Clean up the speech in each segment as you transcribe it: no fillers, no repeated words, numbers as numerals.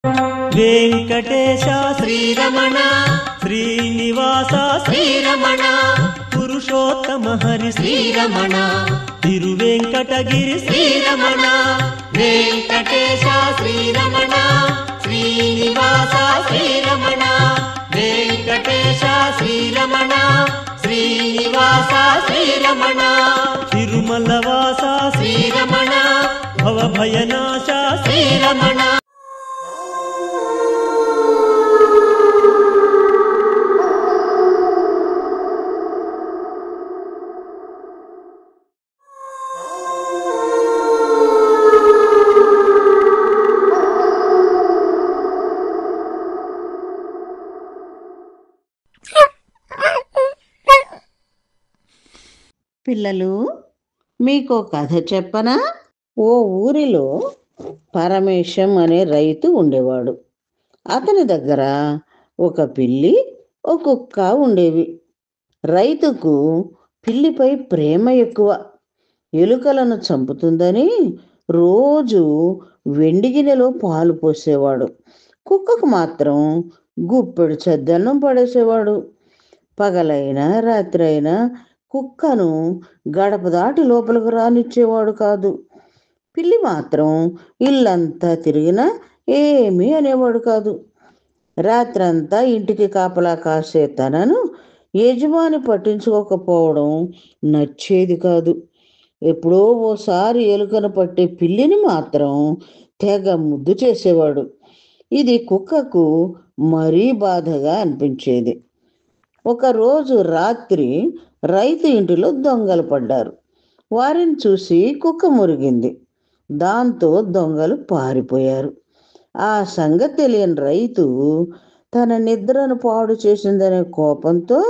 వెంకటేశ శ్రీరమణ శ్రీనివాస శ్రీరమణ పురుషోత్తమ హరి శ్రీరమణ తిరువెంకటగిరి శ్రీరమణ వెంకటేశ శ్రీరమణ శ్రీనివాస శ్రీరమణ వెంకటేశ శ్రీరమణ శ్రీనివాస శ్రీరమణ తిరుమలవాస శ్రీరమణ భవభయనాశ శ్రీరమణ. పిల్లలు, మీకు కథ చెప్పనా? ఓ ఊరిలో పరమేశం అనే రైతు ఉండేవాడు. అతని దగ్గర ఒక పిల్లి, ఒక కుక్క ఉండేవి. రైతుకు పిల్లిపై ప్రేమ ఎక్కువ. ఎలుకలను చంపుతుందని రోజు వెండి గిన్నెలో పాలు పోసేవాడు. కుక్కకు మాత్రం గుప్పెడు చద్దన్నం పడేసేవాడు. పగలైనా రాత్రి అయినా కుక్కను గడప దాటి లోపలికి రానిచ్చేవాడు కాదు. పిల్లి మాత్రం ఇల్లంతా తిరిగినా ఏమీ అనేవాడు కాదు. రాత్రంతా ఇంటికి కాపలా కాసే తనను యజమాని పట్టించుకోకపోవడం నచ్చేది కాదు. ఎప్పుడో ఓసారి ఎలుకను పట్టే పిల్లిని మాత్రం తెగ ముద్దు చేసేవాడు. ఇది కుక్కకు మరీ బాధగా అనిపించేది. ఒకరోజు రాత్రి రైతు ఇంటిలో దొంగలు పడ్డారు. వారిని చూసి కుక్క మురిగింది. దాంతో దొంగలు పారిపోయారు. ఆ సంగతి తెలియని రైతు తన నిద్రను పాడు చేసిందనే కోపంతో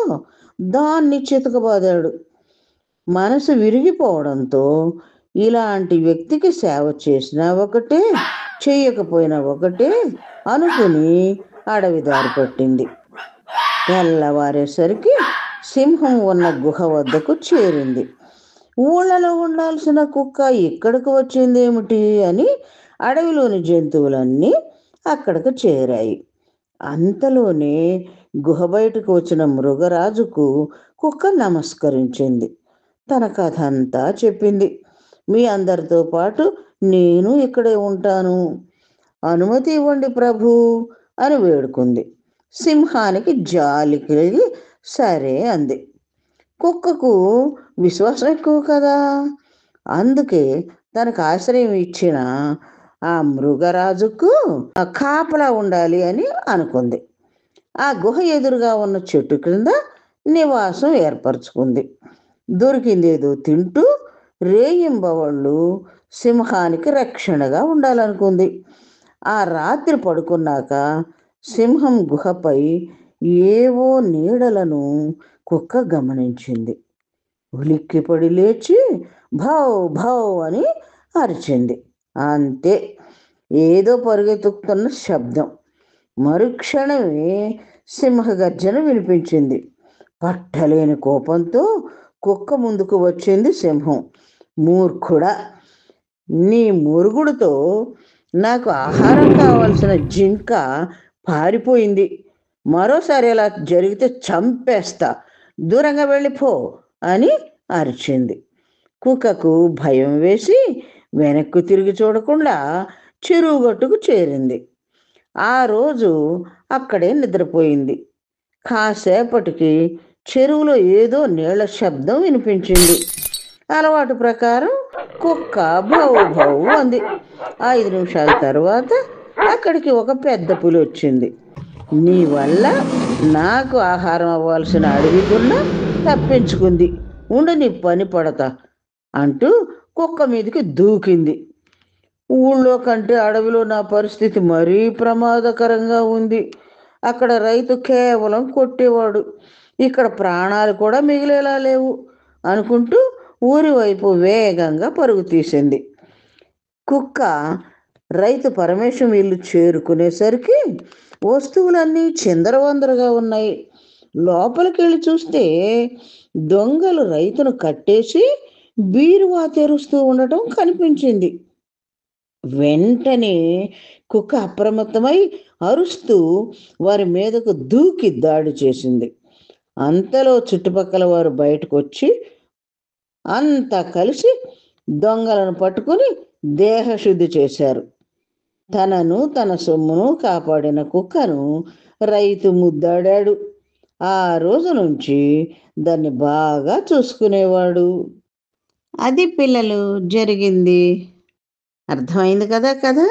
దాన్ని చితకబాదాడు. మనసు విరిగిపోవడంతో ఇలాంటి వ్యక్తికి సేవ చేసినా ఒకటే, చెయ్యకపోయినా ఒకటే అనుకుని అడవి దారి పట్టింది. తెల్లవారేసరికి సింహం ఉన్న గుహ వద్దకు చేరింది. ఊళ్ళలో ఉండాల్సిన కుక్క ఇక్కడికి వచ్చిందేమిటి అని అడవిలోని జంతువులన్నీ అక్కడికి చేరాయి. అంతలోనే గుహ బయటకు వచ్చిన మృగరాజుకు కుక్క నమస్కరించింది. తన కథ అంతా చెప్పింది. మీ అందరితో పాటు నేను ఇక్కడే ఉంటాను, అనుమతి ఇవ్వండి ప్రభు అని వేడుకుంది. సింహానికి జాలి కలిగి సరే అంది. కుక్కకు విశ్వాసం ఎక్కువ కదా, అందుకే తనకు ఆశ్రయం ఇచ్చిన ఆ మృగరాజుకు కాపలా ఉండాలి అని అనుకుంది. ఆ గుహ ఎదురుగా ఉన్న చెట్టు క్రింద నివాసం ఏర్పరచుకుంది. దొరికిందేదో తింటూ రేయింబవళ్ళు సింహానికి రక్షణగా ఉండాలనుకుంది. ఆ రాత్రి పడుకున్నాక సింహం గుహపై ఏవో నీడలను కుక్క గమనించింది. ఉలిక్కిపడి లేచి భౌ భౌ అని అరిచింది. అంతే, ఏదో పరుగెత్తుకుతున్న శబ్దం. మరుక్షణమే సింహగర్జన వినిపించింది. పట్టలేని కోపంతో కుక్క ముందుకు వచ్చింది సింహం. మూర్ఖుడా, నీ మురుగుడుతో నాకు ఆహారం కావాల్సిన జింక పారిపోయింది. మరోసారి ఇలా జరిగితే చంపేస్తా, దూరంగా వెళ్ళిపో అని అరిచింది. కుక్కకు భయం వేసి వెనక్కు తిరిగి చూడకుండా చెరువుగట్టుకు చేరింది. ఆ రోజు అక్కడే నిద్రపోయింది. కాసేపటికి చెరువులో ఏదో నీళ్ల శబ్దం వినిపించింది. అలవాటు ప్రకారం కుక్క భౌ భౌ అంది. 5 నిమిషాల తర్వాత అక్కడికి ఒక పెద్ద పులి వచ్చింది. నీ వల్ల నాకు ఆహారం అవ్వాల్సిన అడవి గున్న తప్పించుకుంది, ఉండి నీ పని పడతా అంటూ కుక్క మీదకి దూకింది. ఊళ్ళో కంటే అడవిలో నా పరిస్థితి మరీ ప్రమాదకరంగా ఉంది. అక్కడ రైతు కేవలం కొట్టేవాడు, ఇక్కడ ప్రాణాలు కూడా మిగిలేలా లేవు అనుకుంటూ ఊరి వైపు వేగంగా పరుగు తీసింది. కుక్క రైతు పరమేశం ఇల్లు చేరుకునేసరికి వస్తువులన్నీ చిందరవందరగా ఉన్నాయి. లోపలికి వెళ్ళి చూస్తే దొంగలు రైతును కట్టేసి బీరువా తెరుస్తూ ఉండటం కనిపించింది. వెంటనే కుక్క అప్రమత్తమై అరుస్తూ వారి మీదకు దూకి దాడి చేసింది. అంతలో చుట్టుపక్కల వారు బయటకు వచ్చి అంతా కలిసి దొంగలను పట్టుకుని దేహశుద్ధి చేశారు. తనను తన సొమ్మును కాపాడిన కుక్కను రైతు ముద్దాడాడు. ఆ రోజు నుంచి దాన్ని బాగా చూసుకునేవాడు. అది పిల్లలు జరిగింది. అర్థమైంది కదా కదా.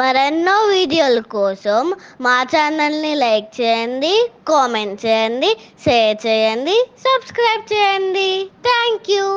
మరెన్నో వీడియోల కోసం మా ఛానల్ని లైక్ చేయండి, కామెంట్ చేయండి, షేర్ చేయండి, సబ్స్క్రైబ్ చేయండి. Thank you.